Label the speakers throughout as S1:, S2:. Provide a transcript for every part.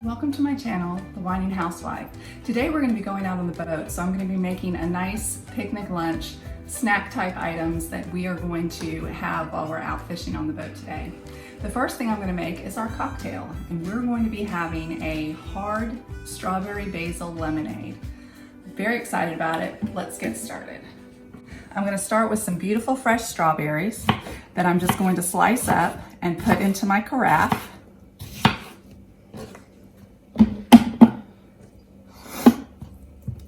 S1: Welcome to my channel, The Whining Housewife. Today we're going to be going out on the boat, so I'm going to be making a nice picnic lunch, snack type items that we are going to have while we're out fishing on the boat today. The first thing I'm going to make is our cocktail, and we're going to be having a hard strawberry basil lemonade. Very excited about it. Let's get started. I'm going to start with some beautiful fresh strawberries that I'm just going to slice up and put into my carafe.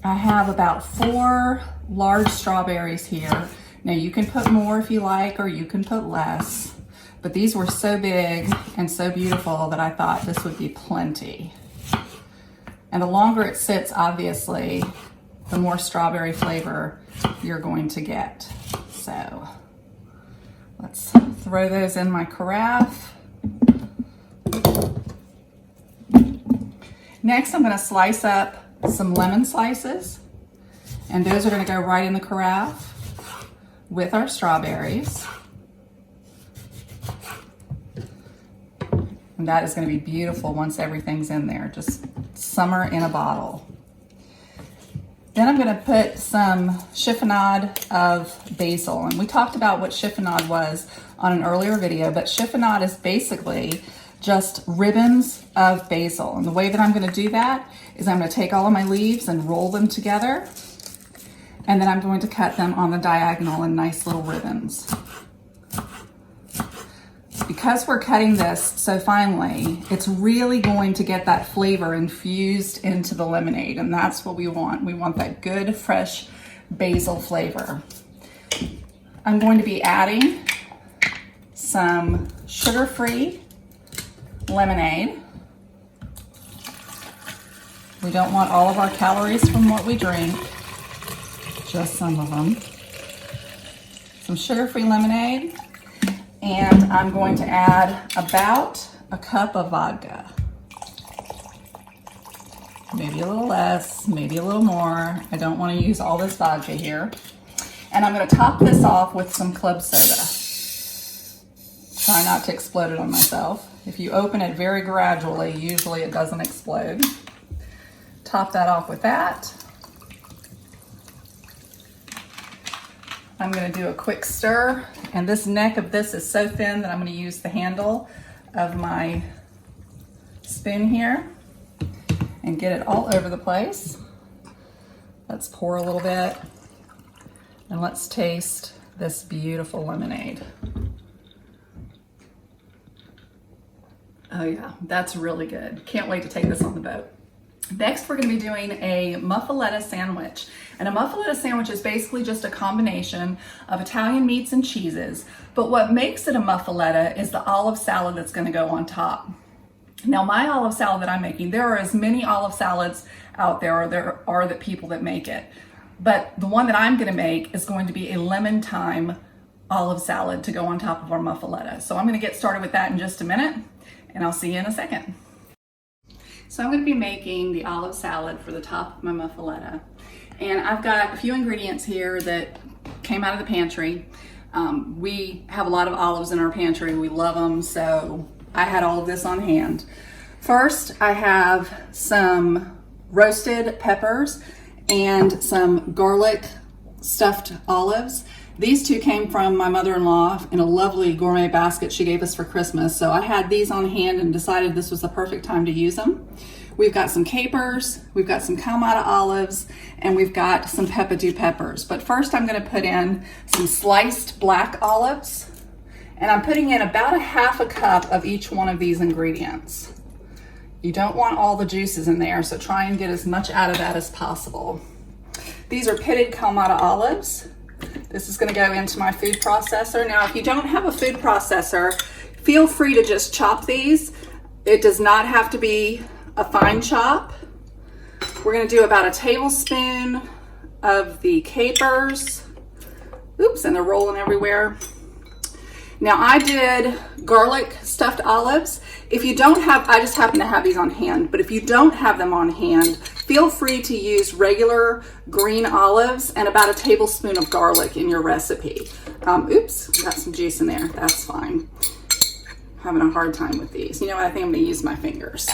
S1: I have about 4 large strawberries here. Now you can put more if you like, or you can put less, but these were so big and so beautiful that I thought this would be plenty. And the longer it sits, obviously, the more strawberry flavor you're going to get. So let's throw those in my carafe. Next, I'm going to slice up some lemon slices, and those are going to go right in the carafe with our strawberries. And that is going to be beautiful once everything's in there. Just summer in a bottle. Then I'm going to put some chiffonade of basil, and we talked about what chiffonade was on an earlier video, but chiffonade is basically just ribbons of basil. And the way that I'm going to do that is I'm going to take all of my leaves and roll them together, and then I'm going to cut them on the diagonal in nice little ribbons. Because we're cutting this so finely, it's really going to get that flavor infused into the lemonade, and that's what we want. We want that good, fresh basil flavor. I'm going to be adding some sugar-free lemonade. We don't want all of our calories from what we drink, just some of them. Some sugar-free lemonade, and I'm going to add about a cup of vodka. Maybe a little less, maybe a little more. I don't want to use all this vodka here. And I'm going to top this off with some club soda. Try not to explode it on myself. If you open it very gradually, usually it doesn't explode. Top that off with that. I'm going to do a quick stir, and this neck of this is so thin that I'm going to use the handle of my spoon here and get it all over the place. Let's pour a little bit, and let's taste this beautiful lemonade. Oh yeah, that's really good. Can't wait to take this on the boat. Next, we're going to be doing a muffuletta sandwich. And a muffuletta sandwich is basically just a combination of Italian meats and cheeses. But what makes it a muffuletta is the olive salad that's going to go on top. Now, my olive salad that I'm making, there are as many olive salads out there, or there are the people that make it. But the one that I'm going to make is going to be a lemon thyme olive salad to go on top of our muffuletta. So I'm going to get started with that in just a minute, and I'll see you in a second. So I'm going to be making the olive salad for the top of my muffuletta. And I've got a few ingredients here that came out of the pantry. We have a lot of olives in our pantry. We love them, so I had all of this on hand. First, I have some roasted peppers and some garlic stuffed olives. These two came from my mother-in-law in a lovely gourmet basket she gave us for Christmas. So I had these on hand and decided this was the perfect time to use them. We've got some capers, we've got some Kalamata olives, and we've got some peppadew peppers. But first I'm going to put in some sliced black olives, and I'm putting in about a half a cup of each one of these ingredients. You don't want all the juices in there, so try and get as much out of that as possible. These are pitted Kalamata olives. This is going to go into my food processor. Now, if you don't have a food processor, feel free to just chop these. It does not have to be a fine chop. We're going to do about a tablespoon of the capers. Oops, and they're rolling everywhere. Now, I did garlic stuffed olives. If you don't have, I just happen to have these on hand, but if you don't have them on hand, feel free to use regular green olives and about a tablespoon of garlic in your recipe. Oops, got some juice in there. That's fine. Having a hard time with these. You know what? I think I'm going to use my fingers.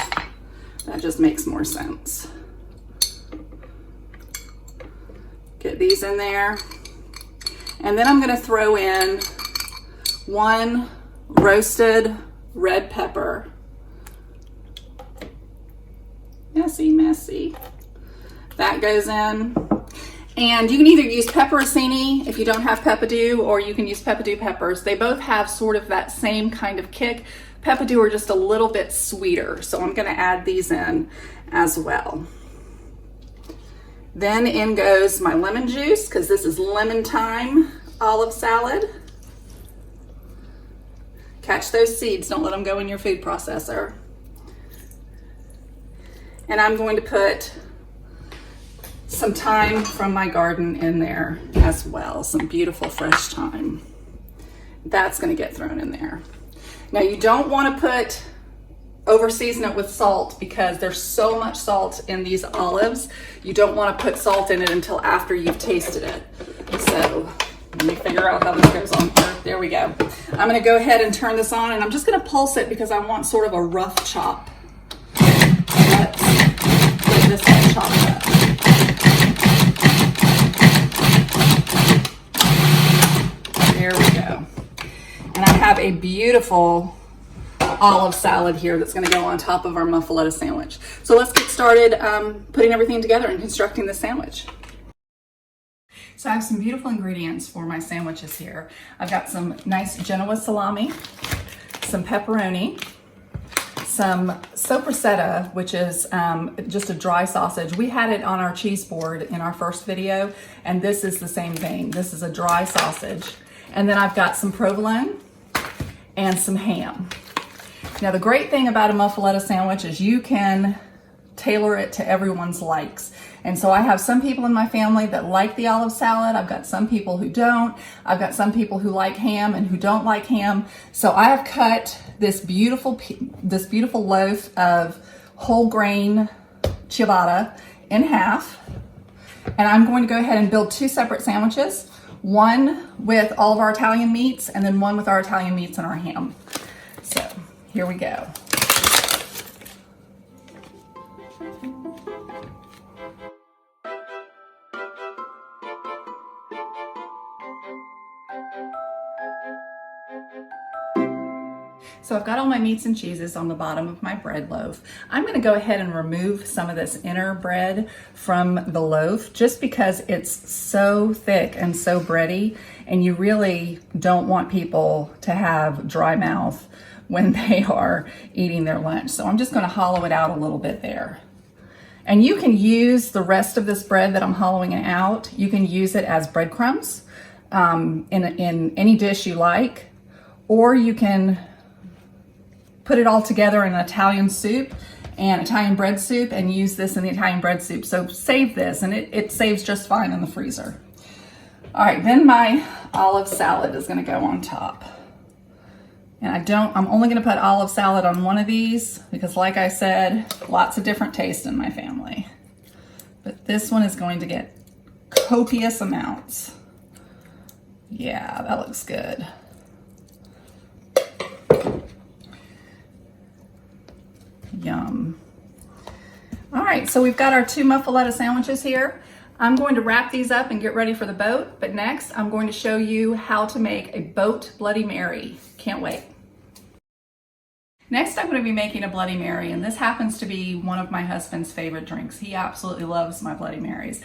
S1: That just makes more sense. Get these in there. And then I'm gonna throw in 1 roasted red pepper. Messy, messy. That goes in. And you can either use pepperoncini if you don't have peppadew, or you can use peppadew peppers. They both have sort of that same kind of kick. Peppadew are just a little bit sweeter, so I'm gonna add these in as well. Then in goes my lemon juice, because this is lemon thyme olive salad. Catch those seeds, don't let them go in your food processor. And I'm going to put some thyme from my garden in there as well, some beautiful fresh thyme. That's gonna get thrown in there. Now you don't wanna over season it with salt, because there's so much salt in these olives. You don't wanna put salt in it until after you've tasted it. So let me figure out how this goes on here. There we go. I'm gonna go ahead and turn this on, and I'm just gonna pulse it because I want sort of a rough chop. Let's get this all chopped up. There we go. And I have a beautiful olive salad here that's going to go on top of our muffuletta sandwich. So let's get started putting everything together and constructing the sandwich. So I have some beautiful ingredients for my sandwiches here. I've got some nice Genoa salami, some pepperoni, some sopressata, which is just a dry sausage. We had it on our cheese board in our first video, and this is the same thing. This is a dry sausage. And then I've got some provolone and some ham. Now the great thing about a muffuletta sandwich is you can tailor it to everyone's likes. And so I have some people in my family that like the olive salad. I've got some people who don't. I've got some people who like ham and who don't like ham. So I have cut this beautiful loaf of whole grain ciabatta in half. And I'm going to go ahead and build 2 separate sandwiches. One with all of our Italian meats, and then one with our Italian meats and our ham. So here we go. So I've got all my meats and cheeses on the bottom of my bread loaf. I'm going to go ahead and remove some of this inner bread from the loaf just because it's so thick and so bready, and you really don't want people to have dry mouth when they are eating their lunch. So I'm just going to hollow it out a little bit there. And you can use the rest of this bread that I'm hollowing it out. You can use it as breadcrumbs in any dish you like, or you can put it all together in an Italian soup and Italian bread soup and use this in the Italian bread soup. So save this, and it saves just fine in the freezer. All right, then my olive salad is gonna go on top. And I'm only gonna put olive salad on one of these because, like I said, lots of different tastes in my family. But this one is going to get copious amounts. Yeah, that looks good. Yum. All right, so we've got our 2 muffuletta sandwiches here. I'm going to wrap these up and get ready for the boat, but next I'm going to show you how to make a boat Bloody Mary. Can't wait. Next I'm going to be making a Bloody Mary, and this happens to be one of my husband's favorite drinks. He absolutely loves my Bloody Marys,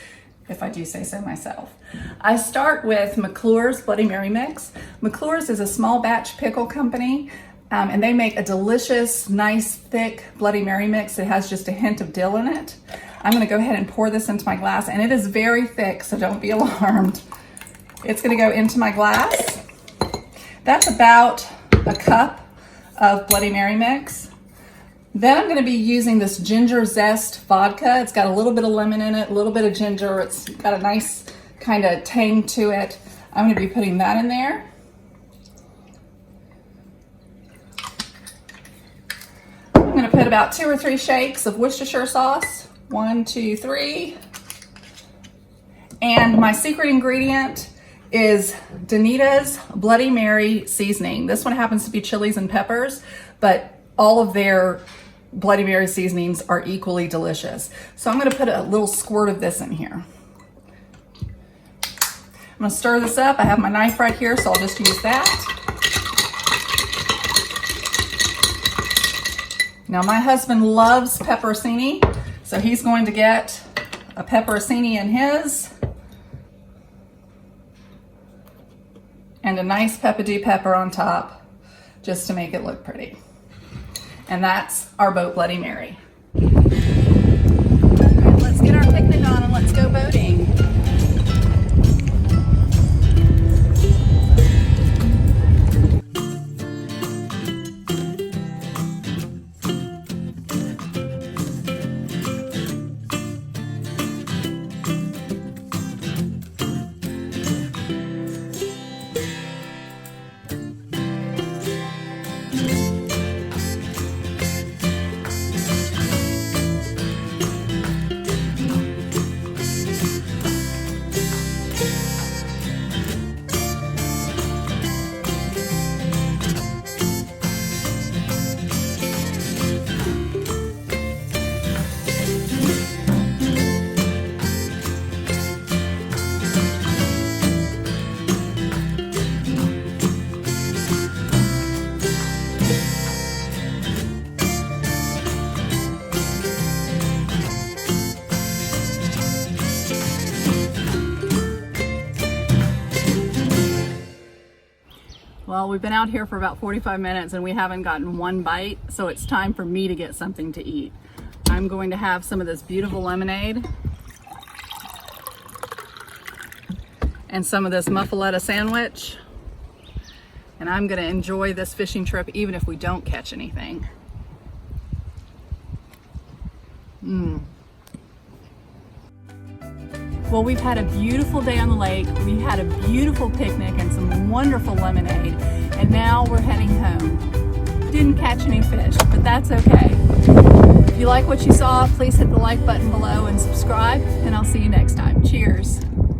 S1: if I do say so myself. I start with McClure's Bloody Mary mix. McClure's is a small batch pickle company. And they make a delicious, nice, thick Bloody Mary mix. It has just a hint of dill in it. I'm gonna go ahead and pour this into my glass, and it is very thick, so don't be alarmed. It's gonna go into my glass. That's about a cup of Bloody Mary mix. Then I'm gonna be using this ginger zest vodka. It's got a little bit of lemon in it, a little bit of ginger. It's got a nice kind of tang to it. I'm gonna be putting that in there. I'm going to put about 2 or 3 shakes of Worcestershire sauce. 1, 2, 3. And my secret ingredient is Danita's Bloody Mary seasoning. This one happens to be chilies and peppers, but all of their Bloody Mary seasonings are equally delicious. So I'm gonna put a little squirt of this in here. I'm gonna stir this up. I have my knife right here, so I'll just use that. Now my husband loves pepperoncini, so he's going to get a pepperoncini in his. And a nice pepperdi pepper on top, just to make it look pretty. And that's our boat Bloody Mary. All right, let's get our picnic on and let's go boating. Well, we've been out here for about 45 minutes and we haven't gotten one bite, so it's time for me to get something to eat. I'm going to have some of this beautiful lemonade and some of this muffuletta sandwich, and I'm going to enjoy this fishing trip even if we don't catch anything. Well, we've had a beautiful day on the lake. We had a beautiful picnic and some wonderful lemonade, and now we're heading home. Didn't catch any fish, but that's okay. If you like what you saw, please hit the like button below and subscribe, and I'll see you next time. Cheers.